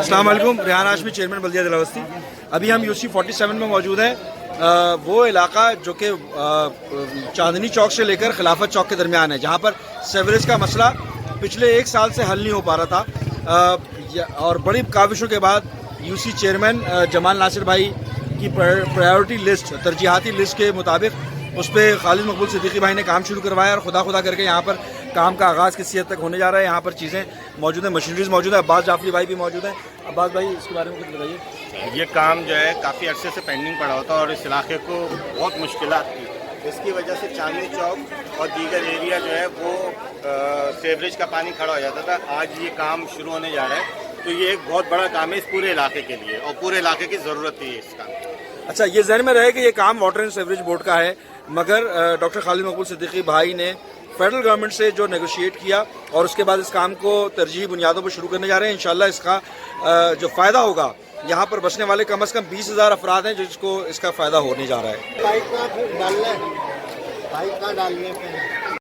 السلام علیکم، ریحان ہاشمی، چیئرمین بلدیہ ضلع وسطی۔ ابھی ہم UC 47 میں موجود ہیں۔ وہ علاقہ جو کہ چاندنی چوک سے لے کر خلافت چوک کے درمیان ہے، جہاں پر سیوریج کا مسئلہ پچھلے 1 سال سے حل نہیں ہو پا رہا تھا، اور بڑی کاوشوں کے بعد UC چیئرمین جمال ناصر بھائی کی پرائیورٹی لسٹ، ترجیحاتی لسٹ کے مطابق اس پہ خالد مقبول صدیقی بھائی نے کام شروع کروایا، اور خدا کر کے یہاں پر کام کا آغاز کسی حد تک ہونے جا رہا ہے۔ یہاں پر چیزیں موجود ہیں، مشینریز موجود ہیں۔ عباس جعفری بھائی بھی موجود ہیں۔ عباس بھائی، اس کے بارے میں کچھ بتائیے۔ یہ کام جو ہے کافی عرصے سے پینڈنگ پڑا ہوتا اور اس علاقے کو بہت مشکلات تھی، اس کی وجہ سے چاندنی چوک اور دیگر ایریا جو ہے وہ سیوریج کا پانی کھڑا ہو جاتا تھا۔ آج یہ کام شروع ہونے جا رہا ہے، تو یہ ایک بہت بڑا کام ہے اس پورے علاقے کے لیے، اور پورے علاقے کی ضرورت تھی اس کام کی۔ اچھا، یہ ذہن میں رہے کہ یہ کام واٹر اینڈ سیوریج بورڈ کا ہے، مگر ڈاکٹر خالد مقبول صدیقی بھائی نے فیڈرل گورنمنٹ سے جو نیگوشیٹ کیا، اور اس کے بعد اس کام کو ترجیحی بنیادوں پر شروع کرنے جا رہے ہیں۔ انشاءاللہ اس کا جو فائدہ ہوگا، یہاں پر بسنے والے کم از کم 20,000 افراد ہیں جس کو اس کا فائدہ ہونے جا رہا ہے۔ پائپ کا ڈالنا ہے، پائپ کا ڈالنے پہ